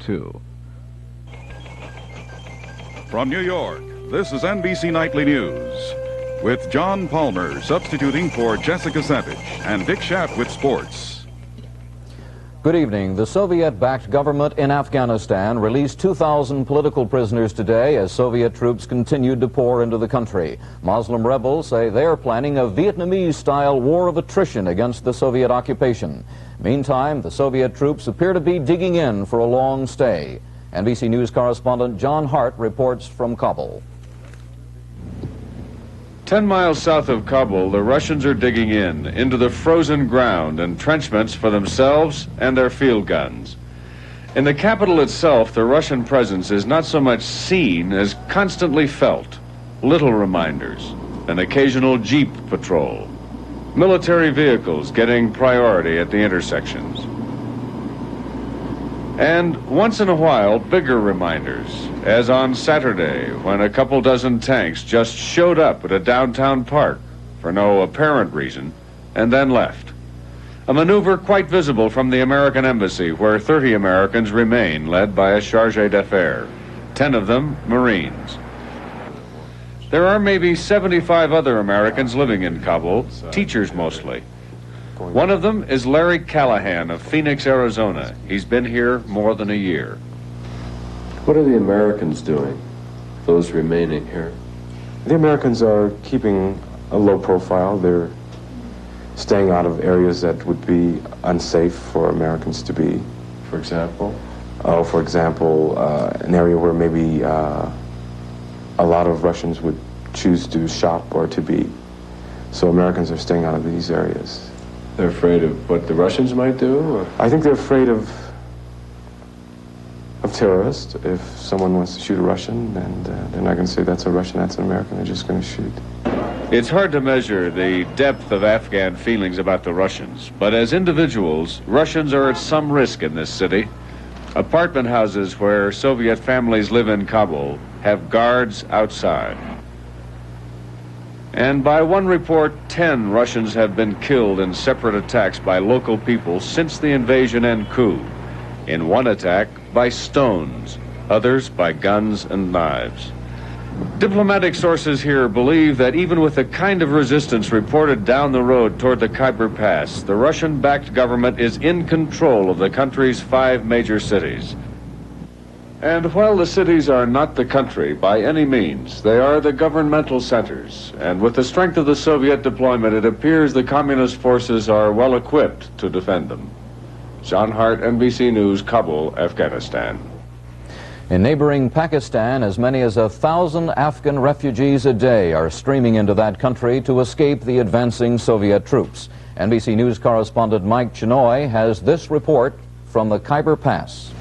II. From New York, this is NBC Nightly News, with John Palmer substituting for Jessica Savage and Dick Schaff with sports. Good evening. The Soviet-backed government in Afghanistan released 2,000 political prisoners today as Soviet troops continued to pour into the country. Muslim rebels say they are planning a Vietnamese-style war of attrition against the Soviet occupation. Meantime, the Soviet troops appear to be digging in for a long stay. NBC News correspondent John Hart reports from Kabul. 10 miles south of Kabul, the Russians are digging into the frozen ground, entrenchments for themselves and their field guns. In the capital itself, the Russian presence is not so much seen as constantly felt. Little reminders, an occasional jeep patrol, military vehicles getting priority at the intersections. And once in a while, bigger reminders, as on Saturday, when a couple dozen tanks just showed up at a downtown park for no apparent reason, and then left. A maneuver quite visible from the American embassy, where 30 Americans remain, led by a charge d'affaires, 10 of them Marines. There are maybe 75 other Americans living in Kabul, teachers mostly. One of them is Larry Callahan of Phoenix, Arizona. He's been here more than a year. What are the Americans doing, those remaining here? The Americans are keeping a low profile. They're staying out of areas that would be unsafe for Americans to be. For example? For example, an area where maybe a lot of Russians would choose to shop or to be. So Americans are staying out of these areas. They're afraid of what the Russians might do? Or? I think they're afraid of terrorists. If someone wants to shoot a Russian, then they're not going to say that's a Russian, that's an American. They're just going to shoot. It's hard to measure the depth of Afghan feelings about the Russians, but as individuals, Russians are at some risk in this city. Apartment houses where Soviet families live in Kabul have guards outside. And by one report, 10 Russians have been killed in separate attacks by local people since the invasion and coup. In one attack, by stones, others by guns and knives. Diplomatic sources here believe that even with the kind of resistance reported down the road toward the Khyber Pass, the Russian-backed government is in control of the country's 5 major cities. And while the cities are not the country by any means, they are the governmental centers. And with the strength of the Soviet deployment, it appears the communist forces are well equipped to defend them. John Hart, NBC News, Kabul, Afghanistan. In neighboring Pakistan, as many as 1,000 Afghan refugees a day are streaming into that country to escape the advancing Soviet troops. NBC News correspondent Mike Chinoy has this report from the Khyber Pass.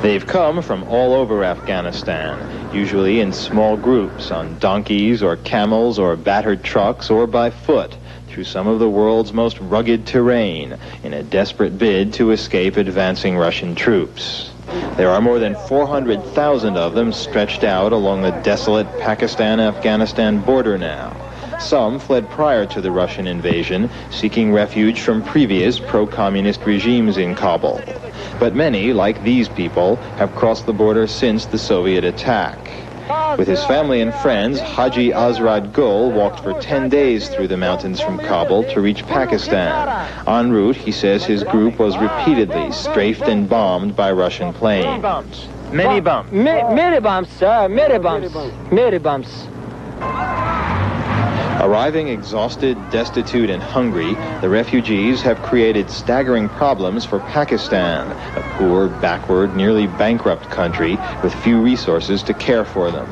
They've come from all over Afghanistan, usually in small groups on donkeys or camels or battered trucks or by foot through some of the world's most rugged terrain in a desperate bid to escape advancing Russian troops. There are more than 400,000 of them stretched out along the desolate Pakistan-Afghanistan border now. Some fled prior to the Russian invasion, seeking refuge from previous pro-communist regimes in Kabul. But many, like these people, have crossed the border since the Soviet attack. With his family and friends, Haji Azrad Gul walked for 10 days through the mountains from Kabul to reach Pakistan. En route, he says his group was repeatedly strafed and bombed by Russian planes. Many bombs. Many bombs, sir. Many bombs. Many bombs. Arriving exhausted, destitute, and hungry, the refugees have created staggering problems for Pakistan, a poor, backward, nearly bankrupt country with few resources to care for them.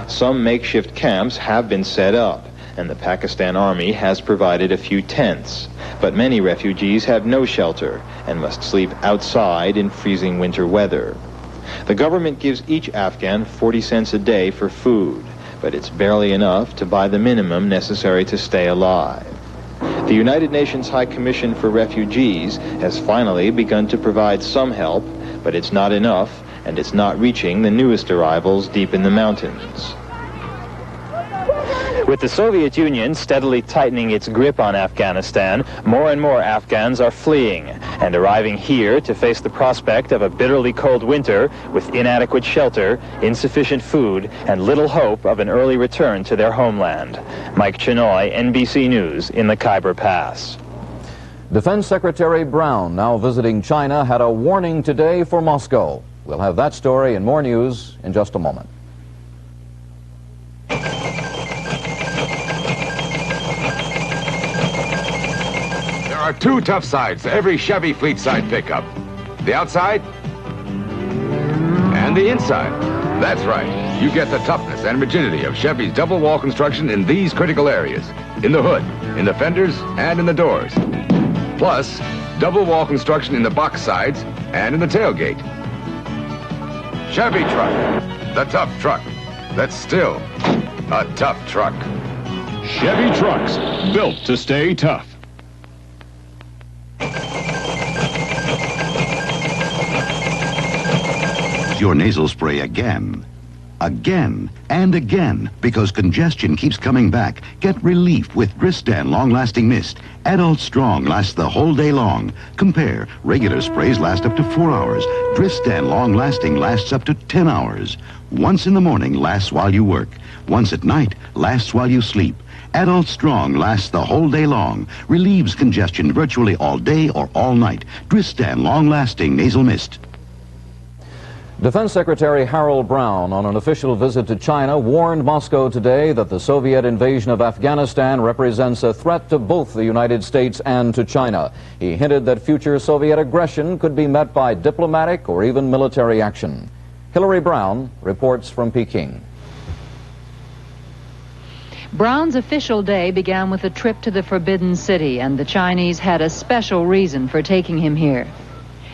Some makeshift camps have been set up, and the Pakistan Army has provided a few tents. But many refugees have no shelter and must sleep outside in freezing winter weather. The government gives each Afghan 40 cents a day for food, but it's barely enough to buy the minimum necessary to stay alive. The United Nations High Commission for Refugees has finally begun to provide some help, but it's not enough, and it's not reaching the newest arrivals deep in the mountains. With the Soviet Union steadily tightening its grip on Afghanistan, more and more Afghans are fleeing and arriving here to face the prospect of a bitterly cold winter with inadequate shelter, insufficient food, and little hope of an early return to their homeland. Mike Chenoy, NBC News, in the Khyber Pass. Defense Secretary Brown, now visiting China, had a warning today for Moscow. We'll have that story and more news in just a moment. There are two tough sides to every Chevy fleet side pickup. The outside and the inside. That's right. You get the toughness and rigidity of Chevy's double wall construction in these critical areas. In the hood, in the fenders, and in the doors. Plus, double wall construction in the box sides and in the tailgate. Chevy truck, the tough truck that's still a tough truck. Chevy trucks, built to stay tough. Your nasal spray again, and again, because congestion keeps coming back. Get relief with Dristan Long-Lasting Mist. Adult Strong lasts the whole day long. Compare. Regular sprays last up to 4 hours. Dristan Long-Lasting lasts up to 10 hours. Once in the morning lasts while you work. Once at night lasts while you sleep. Adult Strong lasts the whole day long. Relieves congestion virtually all day or all night. Dristan Long-Lasting Nasal Mist. Defense Secretary Harold Brown, on an official visit to China, warned Moscow today that the Soviet invasion of Afghanistan represents a threat to both the United States and to China. He hinted that future Soviet aggression could be met by diplomatic or even military action. Hillary Brown reports from Peking. Brown's official day began with a trip to the Forbidden City, and the Chinese had a special reason for taking him here.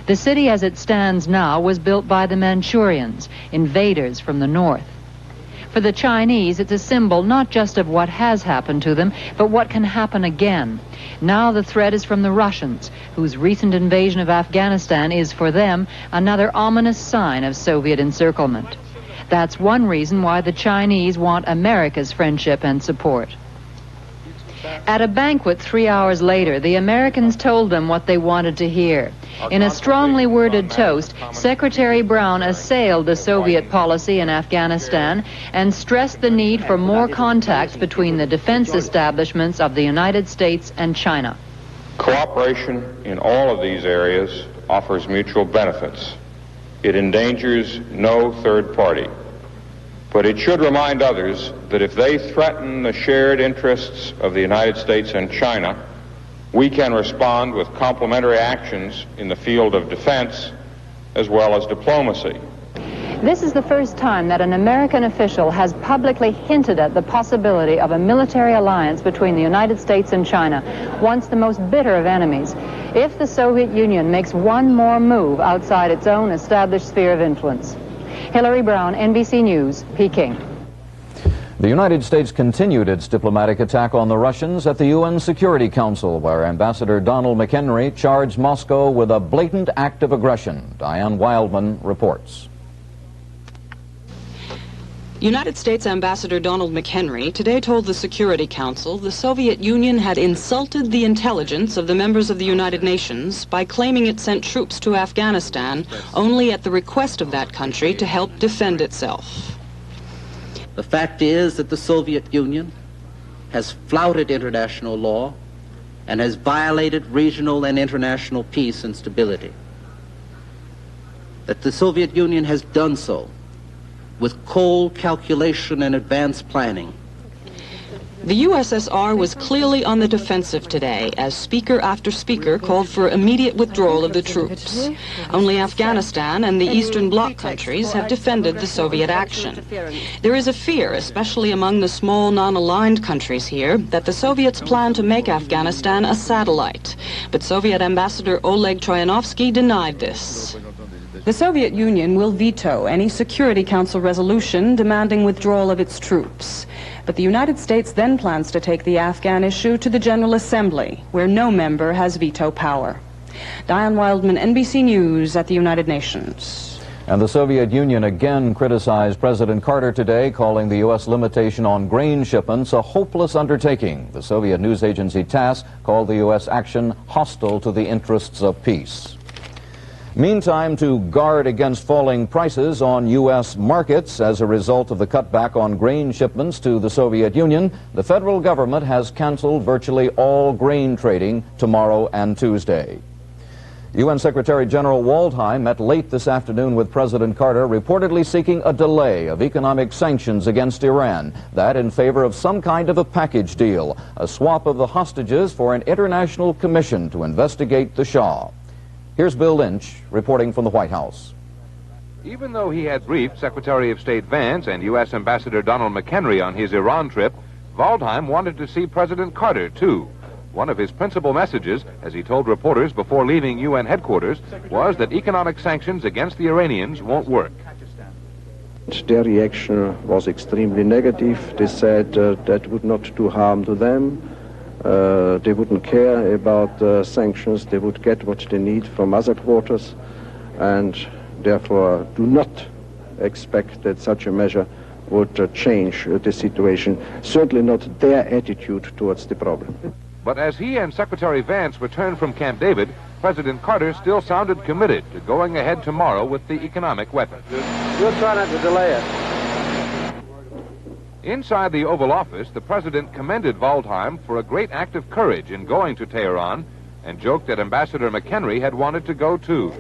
The city as it stands now was built by the Manchurians, invaders from the north. For the Chinese, it's a symbol not just of what has happened to them, but what can happen again. Now the threat is from the Russians, whose recent invasion of Afghanistan is, for them, another ominous sign of Soviet encirclement. That's one reason why the Chinese want America's friendship and support. At a banquet 3 hours later, the Americans told them what they wanted to hear. In a strongly worded toast, Secretary Brown assailed the Soviet policy in Afghanistan and stressed the need for more contact between the defense establishments of the United States and China. Cooperation in all of these areas offers mutual benefits. It endangers no third party. But it should remind others that if they threaten the shared interests of the United States and China, we can respond with complementary actions in the field of defense as well as diplomacy. This is the first time that an American official has publicly hinted at the possibility of a military alliance between the United States and China, once the most bitter of enemies, if the Soviet Union makes one more move outside its own established sphere of influence. Hillary Brown, NBC News, Peking. The United States continued its diplomatic attack on the Russians at the UN Security Council, where Ambassador Donald McHenry charged Moscow with a blatant act of aggression. Diane Wildman reports. United States Ambassador Donald McHenry today told the Security Council the Soviet Union had insulted the intelligence of the members of the United Nations by claiming it sent troops to Afghanistan only at the request of that country to help defend itself. The fact is that the Soviet Union has flouted international law and has violated regional and international peace and stability. That the Soviet Union has done so with cold calculation and advanced planning. The USSR was clearly on the defensive today as speaker after speaker called for immediate withdrawal of the troops. Only Afghanistan and the Eastern Bloc countries have defended the Soviet action. There is a fear, especially among the small non-aligned countries here, that the Soviets plan to make Afghanistan a satellite. But Soviet Ambassador Oleg Troyanovsky denied this. The Soviet Union will veto any Security Council resolution demanding withdrawal of its troops. But the United States then plans to take the Afghan issue to the General Assembly, where no member has veto power. Diane Wildman, NBC News at the United Nations. And the Soviet Union again criticized President Carter today, calling the U.S. limitation on grain shipments a hopeless undertaking. The Soviet news agency TASS called the U.S. action hostile to the interests of peace. Meantime, to guard against falling prices on U.S. markets as a result of the cutback on grain shipments to the Soviet Union, the federal government has canceled virtually all grain trading tomorrow and Tuesday. UN Secretary General Waldheim met late this afternoon with President Carter, reportedly seeking a delay of economic sanctions against Iran, that in favor of some kind of a package deal, a swap of the hostages for an international commission to investigate the Shah. Here's Bill Lynch reporting from the White House. Even though he had briefed Secretary of State Vance and U.S. Ambassador Donald McHenry on his Iran trip, Waldheim wanted to see President Carter, too. One of his principal messages, as he told reporters before leaving UN headquarters, was that economic sanctions against the Iranians won't work. Their reaction was extremely negative. They said that would not do harm to them. They wouldn't care about sanctions. They would get what they need from other quarters, and therefore do not expect that such a measure would change the situation. Certainly not their attitude towards the problem. But as he and Secretary Vance returned from Camp David, President Carter still sounded committed to going ahead tomorrow with the economic weapon. We'll try not to delay it. Inside the Oval Office, the president commended Waldheim for a great act of courage in going to Tehran and joked that Ambassador McHenry had wanted to go too.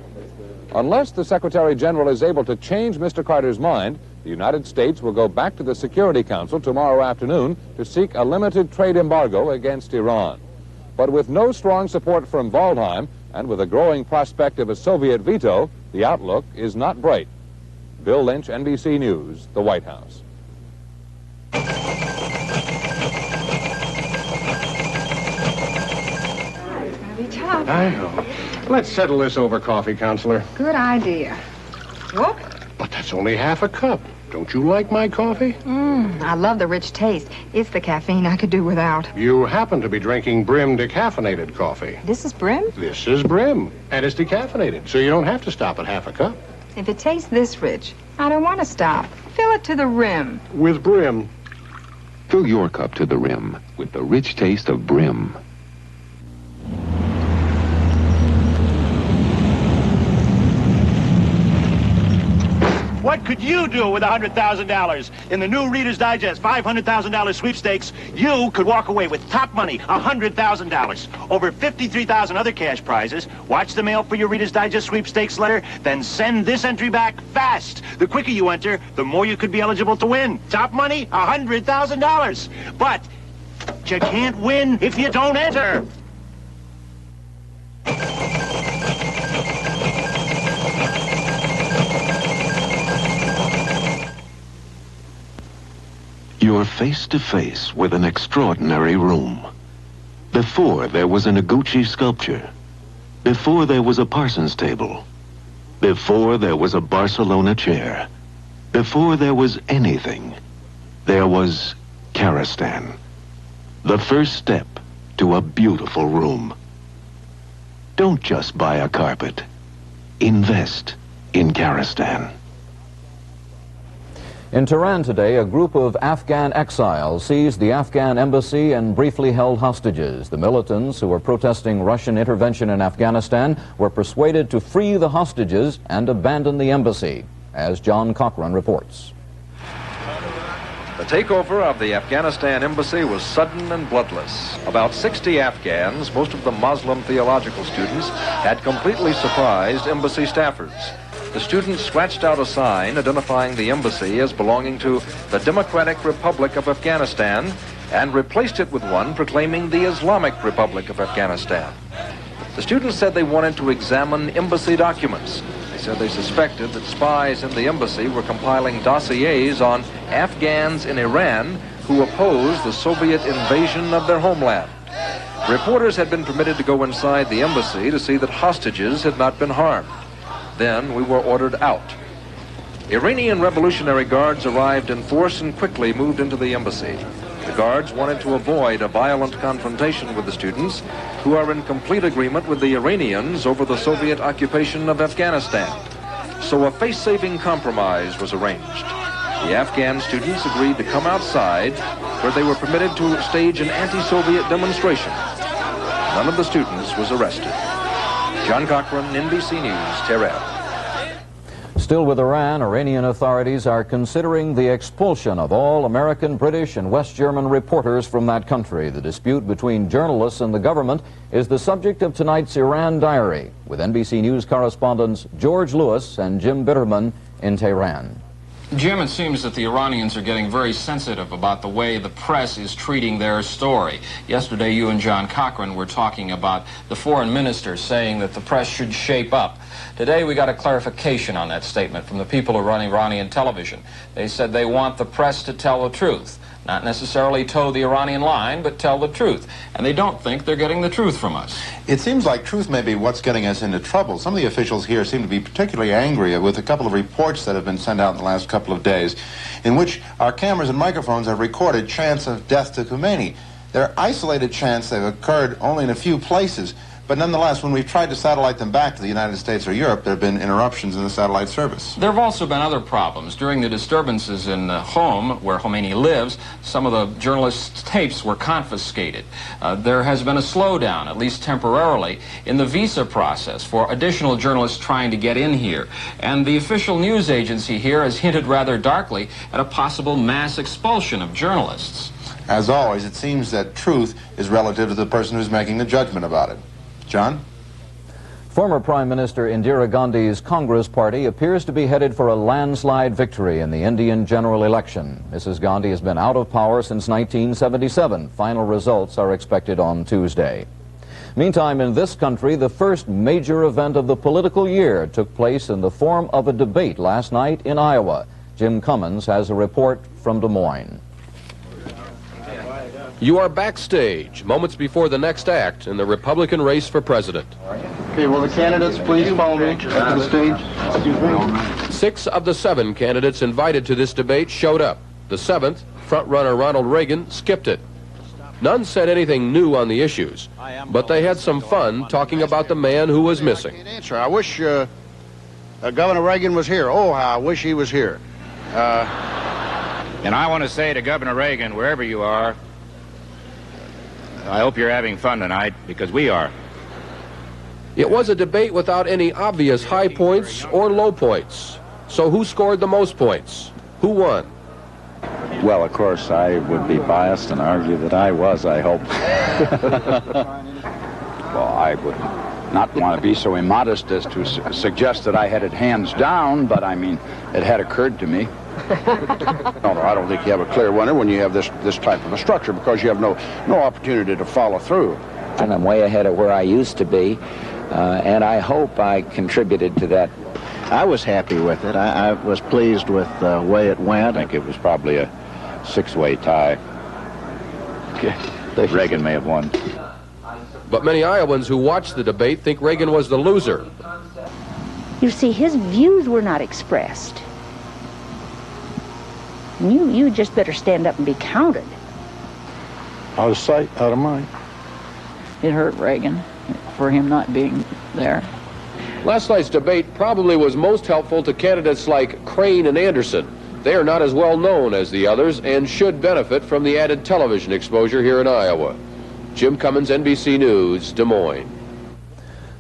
Unless the Secretary General is able to change Mr. Carter's mind, the United States will go back to the Security Council tomorrow afternoon to seek a limited trade embargo against Iran. But with no strong support from Waldheim and with a growing prospect of a Soviet veto, the outlook is not bright. Bill Lynch, NBC News, the White House. I know. Let's settle this over coffee, Counselor. Good idea. Whoop. But that's only half a cup. Don't you like my coffee? I love the rich taste. It's the caffeine I could do without. You happen to be drinking Brim decaffeinated coffee. This is Brim? This is Brim, and it's decaffeinated, so you don't have to stop at half a cup. If it tastes this rich, I don't want to stop. Fill it to the rim. With Brim. Fill your cup to the rim with the rich taste of Brim. What could you do with $100,000? In the new Reader's Digest $500,000 sweepstakes, you could walk away with top money, $100,000. Over 53,000 other cash prizes. Watch the mail for your Reader's Digest sweepstakes letter, then send this entry back fast. The quicker you enter, the more you could be eligible to win. Top money, $100,000. But you can't win if you don't enter. You're face to face with an extraordinary room. Before there was a Noguchi sculpture. Before there was a Parsons table. Before there was a Barcelona chair. Before there was anything, there was Karistan. The first step to a beautiful room. Don't just buy a carpet. Invest in Karistan. In Tehran today, a group of Afghan exiles seized the Afghan embassy and briefly held hostages. The militants who were protesting Russian intervention in Afghanistan were persuaded to free the hostages and abandon the embassy, as John Cochran reports. The takeover of the Afghanistan embassy was sudden and bloodless. About 60 Afghans, most of them Muslim theological students, had completely surprised embassy staffers. The students scratched out a sign identifying the embassy as belonging to the Democratic Republic of Afghanistan and replaced it with one proclaiming the Islamic Republic of Afghanistan. The students said they wanted to examine embassy documents. They said they suspected that spies in the embassy were compiling dossiers on Afghans in Iran who opposed the Soviet invasion of their homeland. Reporters had been permitted to go inside the embassy to see that hostages had not been harmed. Then we were ordered out. Iranian Revolutionary Guards arrived in force and quickly moved into the embassy. The guards wanted to avoid a violent confrontation with the students, who are in complete agreement with the Iranians over the Soviet occupation of Afghanistan. So a face-saving compromise was arranged. The Afghan students agreed to come outside, where they were permitted to stage an anti-Soviet demonstration. None of the students was arrested. John Cochran, NBC News, Tehran. Still with Iran, Iranian authorities are considering the expulsion of all American, British, and West German reporters from that country. The dispute between journalists and the government is the subject of tonight's Iran Diary, with NBC News correspondents George Lewis and Jim Bitterman in Tehran. Jim, it seems that the Iranians are getting very sensitive about the way the press is treating their story. Yesterday, you and John Cochran were talking about the foreign minister saying that the press should shape up. Today, we got a clarification on that statement from the people who run Iranian television. They said they want the press to tell the truth. Not necessarily toe the Iranian line, but tell the truth. And they don't think they're getting the truth from us. It seems like truth may be what's getting us into trouble. Some of the officials here seem to be particularly angry with a couple of reports that have been sent out in the last couple of days, in which our cameras and microphones have recorded chants of death to Khomeini. They're isolated chants. They've occurred only in a few places. But nonetheless, when we've tried to satellite them back to the United States or Europe, there have been interruptions in the satellite service. There have also been other problems. During the disturbances in Home, where Khomeini lives, some of the journalists' tapes were confiscated. There has been a slowdown, at least temporarily, in the visa process for additional journalists trying to get in here. And the official news agency here has hinted rather darkly at a possible mass expulsion of journalists. As always, it seems that truth is relative to the person who's making the judgment about it. John? Former Prime Minister Indira Gandhi's Congress Party appears to be headed for a landslide victory in the Indian general election. Mrs. Gandhi has been out of power since 1977. Final results are expected on Tuesday. Meantime, in this country, the first major event of the political year took place in the form of a debate last night in Iowa. Jim Cummins has a report from Des Moines. You are backstage, moments before the next act in the Republican race for president. Okay, will the candidates please follow me to the stage? Excuse me. 6 of the 7 candidates invited to this debate showed up. The 7th, frontrunner Ronald Reagan, skipped it. None said anything new on the issues, but they had some fun talking about the man who was missing. I wish Governor Reagan was here. Oh, how I wish he was here. And I want to say to Governor Reagan, wherever you are, I hope you're having fun tonight, because we are. It was a debate without any obvious high points or low points. So who scored the most points? Who won? Well, of course, I would be biased and argue that I was, I hope. Well, I would not want to be so immodest as to suggest that I had it hands down, but I mean, it had occurred to me. No, I don't think you have a clear winner when you have this type of a structure, because you have no opportunity to follow through. And I'm way ahead of where I used to be, and I hope I contributed to that. I was happy with it. I was pleased with the way it went. I think it was probably a 6-way tie. Reagan may have won. But many Iowans who watched the debate think Reagan was the loser. You see, his views were not expressed. You just better stand up and be counted. Out of sight, out of mind. It hurt Reagan for him not being there. Last night's debate probably was most helpful to candidates like Crane and Anderson. They are not as well known as the others and should benefit from the added television exposure here in Iowa. Jim Cummins, NBC News, Des Moines.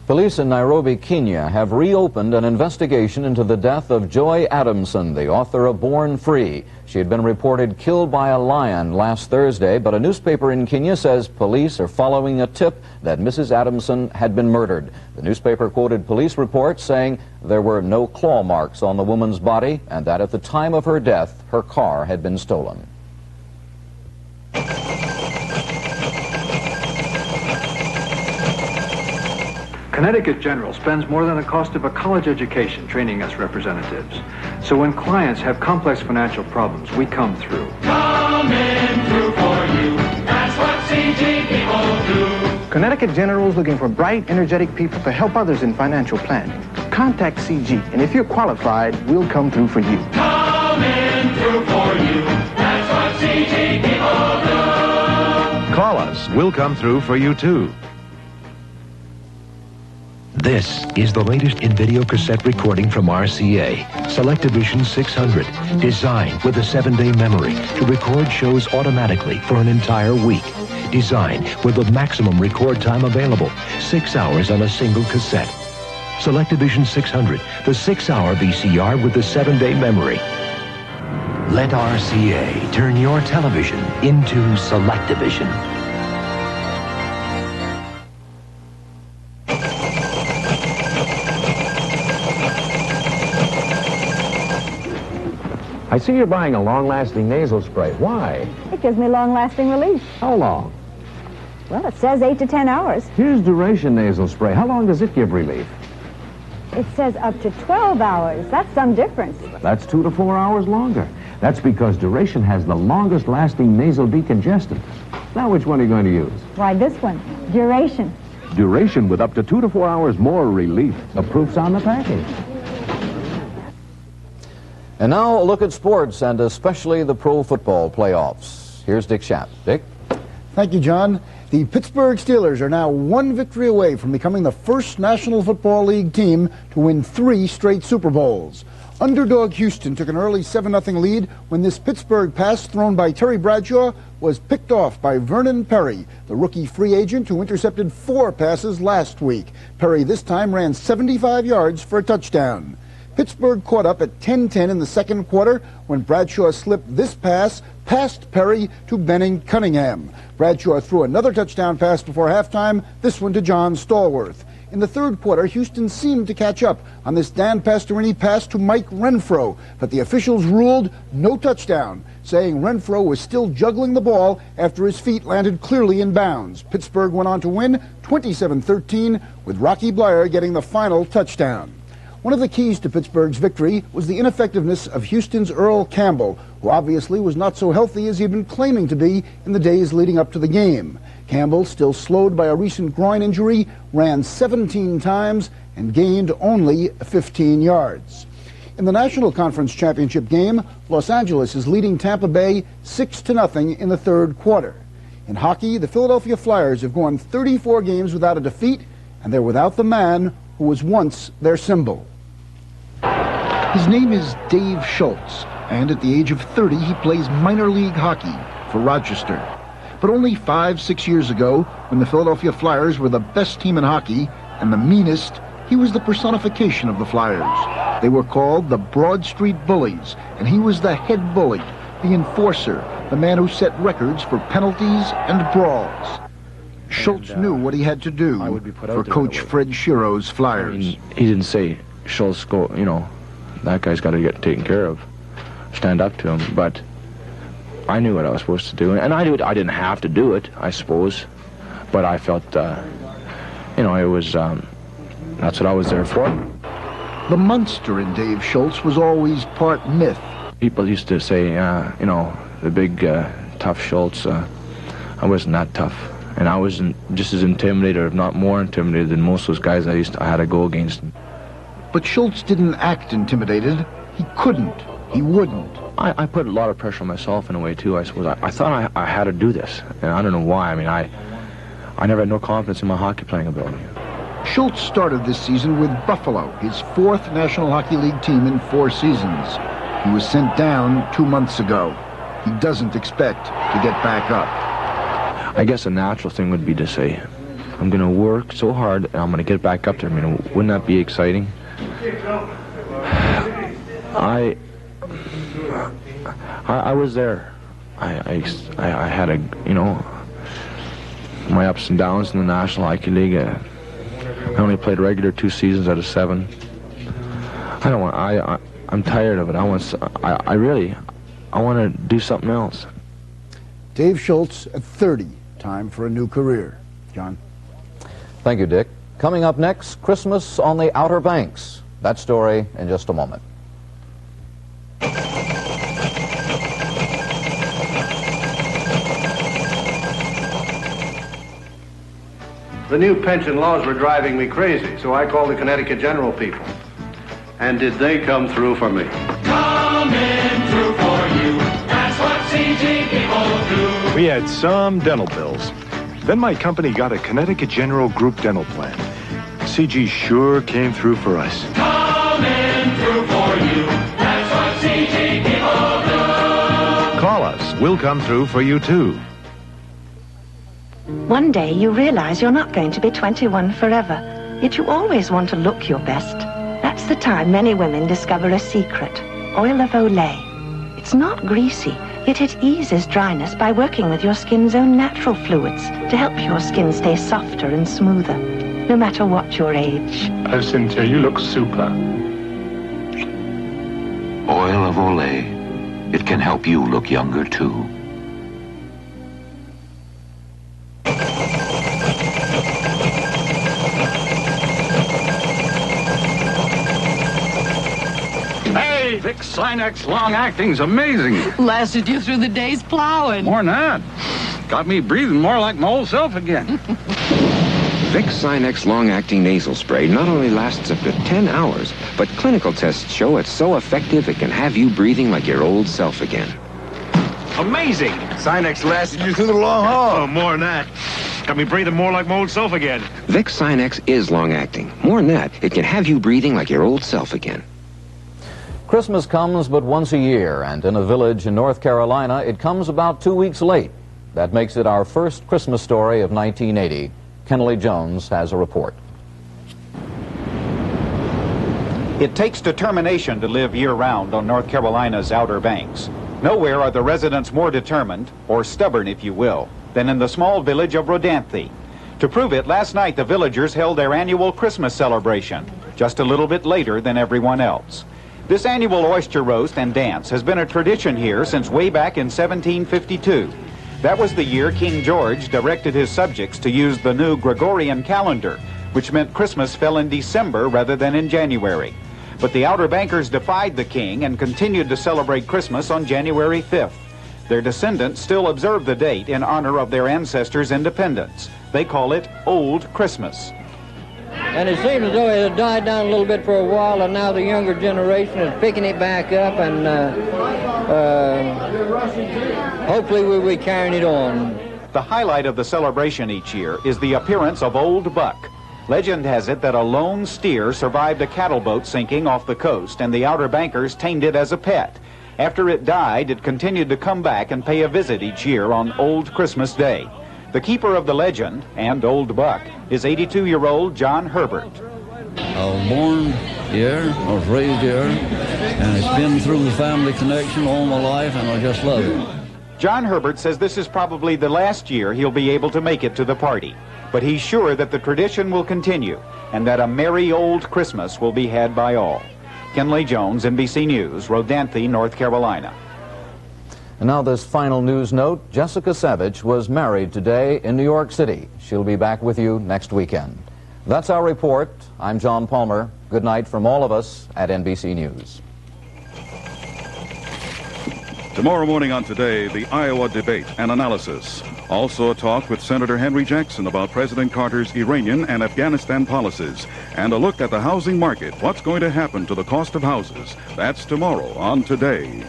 Police in Nairobi, Kenya have reopened an investigation into the death of Joy Adamson, the author of Born Free. She had been reported killed by a lion last Thursday, but a newspaper in Kenya says police are following a tip that Mrs. Adamson had been murdered. The newspaper quoted police reports saying there were no claw marks on the woman's body and that at the time of her death, her car had been stolen. Connecticut General spends more than the cost of a college education training us representatives. So when clients have complex financial problems, we come through. Coming through for you. That's what CG people do. Connecticut General is looking for bright, energetic people to help others in financial planning. Contact CG, and if you're qualified, we'll come through for you. Coming through for you. That's what CG people do. Call us. We'll come through for you, too. This is the latest in video cassette recording from RCA, Selectavision 600, designed with a 7-day memory to record shows automatically for an entire week. Designed with the maximum record time available, 6 hours on a single cassette. Selectavision 600, the 6-hour VCR with the 7-day memory. Let RCA turn your television into Selectavision. I see you're buying a long-lasting nasal spray. Why? It gives me long-lasting relief. How long? Well, it says 8 to 10 hours. Here's Duration nasal spray. How long does it give relief? It says up to 12 hours. That's some difference. That's 2 to 4 hours longer. That's because Duration has the longest-lasting nasal decongestant. Now, which one are you going to use? Why, this one. Duration. Duration with up to 2 to 4 hours more relief. The proof's on the package. And now a look at sports, and especially the pro football playoffs. Here's Dick Schaap. Dick? Thank you, John. The Pittsburgh Steelers are now one victory away from becoming the first National Football League team to win 3 straight Super Bowls. Underdog Houston took an early 7-0 lead when this Pittsburgh pass thrown by Terry Bradshaw was picked off by Vernon Perry, the rookie free agent who intercepted 4 passes last week. Perry this time ran 75 yards for a touchdown. Pittsburgh caught up at 10-10 in the second quarter when Bradshaw slipped this pass past Perry to Benning Cunningham. Bradshaw threw another touchdown pass before halftime, this one to John Stallworth. In the third quarter, Houston seemed to catch up on this Dan Pastorini pass to Mike Renfro, but the officials ruled no touchdown, saying Renfro was still juggling the ball after his feet landed clearly in bounds. Pittsburgh went on to win 27-13, with Rocky Bleier getting the final touchdown. One of the keys to Pittsburgh's victory was the ineffectiveness of Houston's Earl Campbell, who obviously was not so healthy as he had been claiming to be in the days leading up to the game. Campbell, still slowed by a recent groin injury, ran 17 times and gained only 15 yards. In the National Conference Championship game, Los Angeles is leading Tampa Bay 6-0 in the third quarter. In hockey, the Philadelphia Flyers have gone 34 games without a defeat, and they're without the man who was once their symbol. His name is Dave Schultz, and at the age of 30, he plays minor league hockey for Rochester. But only 5-6 years ago, when the Philadelphia Flyers were the best team in hockey and the meanest, he was the personification of the Flyers. They were called the Broad Street Bullies, and he was the head bully, the enforcer, the man who set records for penalties and brawls. Schultz knew what he had to do for Coach Fred Shiro's Flyers. I mean, he didn't say, Schultz, go, that guy's got to get taken care of. Stand up to him. But I knew what I was supposed to do. And I knew I didn't have to do it, I suppose. But I felt, it was, that's what I was there for. The monster in Dave Schultz was always part myth. People used to say, the big, tough Schultz, I wasn't that tough. And I was just as intimidated, if not more intimidated, than most of those guys I had to go against. But Schultz didn't act intimidated. He couldn't. He wouldn't. I put a lot of pressure on myself in a way, too, I suppose. I thought I had to do this, and I don't know why. I mean, I never had no confidence in my hockey playing ability. Schultz started this season with Buffalo, his 4th National Hockey League team in 4 seasons. He was sent down 2 months ago. He doesn't expect to get back up. I guess a natural thing would be to say, I'm going to work so hard and I'm going to get back up there. I mean, wouldn't that be exciting? I was there. I had my ups and downs in the National Hockey League. I only played regular 2 seasons out of 7. I'm tired of it. I want to do something else. Dave Schultz at 30. Time for a new career. John? Thank you, Dick. Coming up next, Christmas on the Outer Banks. That story in just a moment. The new pension laws were driving me crazy, so I called the Connecticut General people. And did they come through for me? Coming through for you. That's what CG people do. We had some dental bills. Then my company got a Connecticut General Group dental plan. CG sure came through for us. Coming through for you. That's what CG people do. Call us. We'll come through for you, too. One day you realize you're not going to be 21 forever, yet you always want to look your best. That's the time many women discover a secret, oil of Olay. It's not greasy, yet it eases dryness by working with your skin's own natural fluids to help your skin stay softer and smoother, no matter what your age. Oh, Cynthia, you look super. Oil of Olay. It can help you look younger, too. Hey, Vicks Sinex long-acting's amazing. Lasted you through the day's plowing. More than that. Got me breathing more like my old self again. Vicks Sinex long-acting nasal spray not only lasts up to 10 hours, but clinical tests show it's so effective it can have you breathing like your old self again. Amazing! Sinex lasted you through the long haul. Oh, more than that. Got me breathing more like my old self again. Vicks Sinex is long-acting. More than that, it can have you breathing like your old self again. Christmas comes but once a year, and in a village in North Carolina, it comes about 2 weeks late. That makes it our first Christmas story of 1980. Kennelly Jones has a report. It takes determination to live year-round on North Carolina's Outer Banks. Nowhere are the residents more determined, or stubborn if you will, than in the small village of Rodanthe. To prove it, last night the villagers held their annual Christmas celebration, just a little bit later than everyone else. This annual oyster roast and dance has been a tradition here since way back in 1752. That was the year King George directed his subjects to use the new Gregorian calendar, which meant Christmas fell in December rather than in January. But the Outer Bankers defied the king and continued to celebrate Christmas on January 5th. Their descendants still observe the date in honor of their ancestors' independence. They call it Old Christmas. And it seems as though it had died down a little bit for a while, and now the younger generation is picking it back up, and hopefully we'll be carrying it on. The highlight of the celebration each year is the appearance of Old Buck. Legend has it that a lone steer survived a cattle boat sinking off the coast, and the Outer Bankers tamed it as a pet. After it died, it continued to come back and pay a visit each year on Old Christmas Day. The keeper of the legend, and Old Buck, is 82-year-old John Herbert. I was born here, I was raised here, and it's been through the family connection all my life, and I just love it. John Herbert says this is probably the last year he'll be able to make it to the party. But he's sure that the tradition will continue, and that a merry old Christmas will be had by all. Kennelly Jones, NBC News, Rodanthe, North Carolina. And now this final news note. Jessica Savage was married today in New York City. She'll be back with you next weekend. That's our report. I'm John Palmer. Good night from all of us at NBC News. Tomorrow morning on Today, the Iowa debate and analysis. Also a talk with Senator Henry Jackson about President Carter's Iranian and Afghanistan policies. And a look at the housing market. What's going to happen to the cost of houses? That's tomorrow on Today.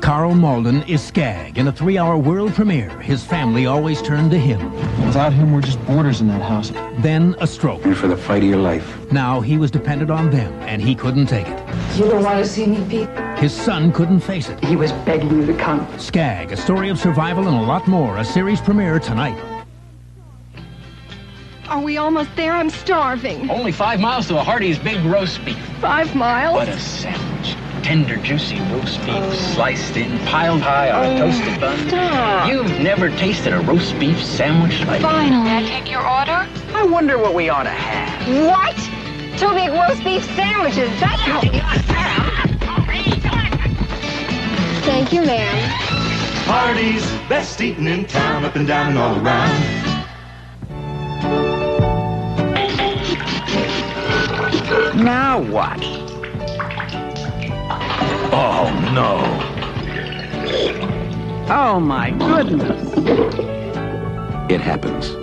Carl Malden is Skag. In a 3-hour world premiere, his family always turned to him. Without him, we're just boarders in that house. Then a stroke. And for the fight of your life. Now he was dependent on them, and he couldn't take it. You don't want to see me, Pete? His son couldn't face it. He was begging you to come. Skag, a story of survival and a lot more. A series premiere tonight. Are we almost there? I'm starving. Only 5 miles to a Hardee's Big Roast Beef. 5 miles? What a sandwich. Tender, juicy roast beef, sliced in, piled high on a toasted bun. Stop. You've never tasted a roast beef sandwich like Finally. May I take your order? I wonder what we ought to have. What? 2 big roast beef sandwiches. That's how you Thank you, ma'am. Hardee's, best eating in town, up and down and all around. Now what? Oh, no. Oh, my goodness. It happens.